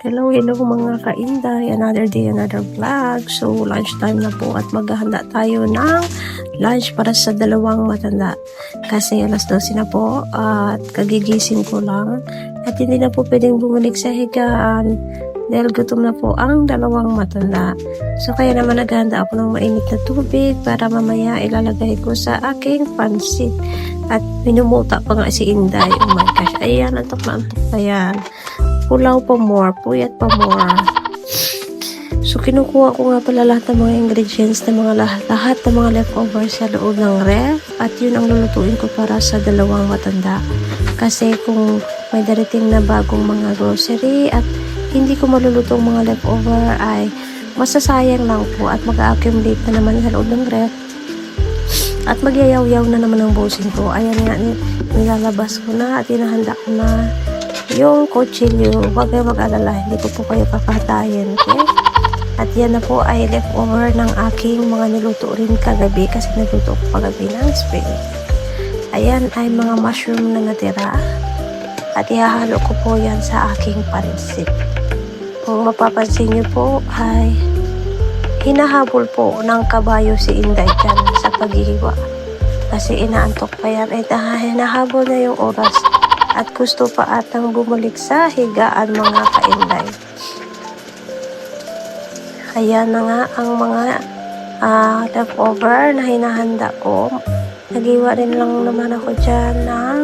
Hello mga kainday, another day, another vlog. So lunchtime na po at maghahanda tayo ng lunch para sa dalawang matanda. Kasi alas 12 na po at kagigising ko lang at hindi na po pwedeng bumalik sa higaan dahil gutom na po ang dalawang matanda. So kaya naman naghahanda ako ng mainit na tubig para mamaya ilalagay ko sa aking pansit. At minumuta pa nga si Inday. Oh my gosh, ayan, antok na antok pa yan. Pulaw pa more, puyat pa more. So kinukuha ko nga pala lahat ng mga ingredients ng mga lahat ng mga leftovers sa loob ng ref at yun ang lulutuin ko para sa dalawang matanda. Kasi kung may darating na bagong mga grocery at hindi ko malulutong mga leftover ay masasayang lang po at mag-accumulate na naman sa loob ng ref at magyayaw-yaw na naman ang bossing ko. Ayan nga, nilalabas ko na at inahanda ko na yung kutsilyo. Huwag kayo mag-alala, hindi ko po kayo kakatayin, okay? At yan na po ay leftover ng aking mga niluto rin kagabi kasi nagluto ko kagabi ng spinach. Ayan ay mga mushroom na natira at ihahalo ko po yan sa aking pansit. Kung mapapansin nyo po ay hinahabol po ng kabayo si Inday dyan sa paghihiwa kasi inaantok pa yan. Hinahabol na yung oras at gusto pa atang bumalik sa higaan mga kainday. Ayan na nga ang mga leftover na hinahanda ko. Nagiwa rin lang naman ako dyan ng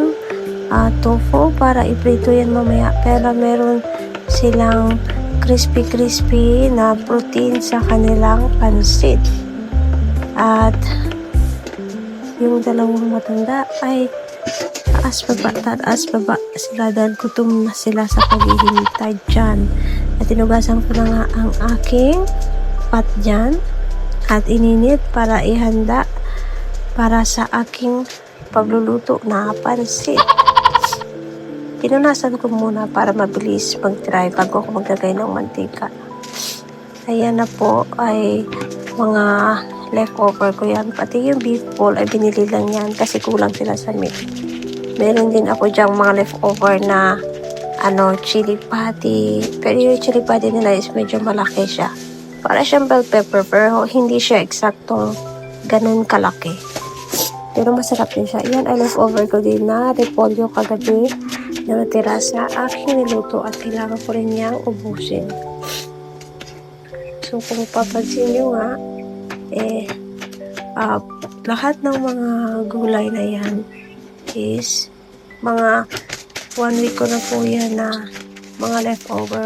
tofu para iprito yan mamaya. Pero meron silang crispy na protein sa kanilang pansit. At yung dalawang matanda ay taas baba sila dahil gutom na sila sa paghihintay dyan. At tinugasan ko na nga ang aking pot dyan at ininit para ihanda para sa aking pagluluto na pansit. Pinunasan ko muna para mabilis mag-dry bago ako maglagay ng mantika. Ayan na po ay mga leftover ko yan. Pati yung beef ball ay binili lang yan kasi kulang sila sa meat. Meron din ako dyang mga leftover na chili patty. Pero yung chili patty nila is medyo malaki siya. Para siyang bell pepper pero hindi siya eksaktong ganun kalaki. Pero masarap din siya. Yan ay leftover ko din na repolyo kagabi na natira sa aking niluto at kailangan ko rin niyang ubusin. So kung papansin nyo nga, lahat ng mga gulay na yan is mga 1 week ko na po yan na mga leftover.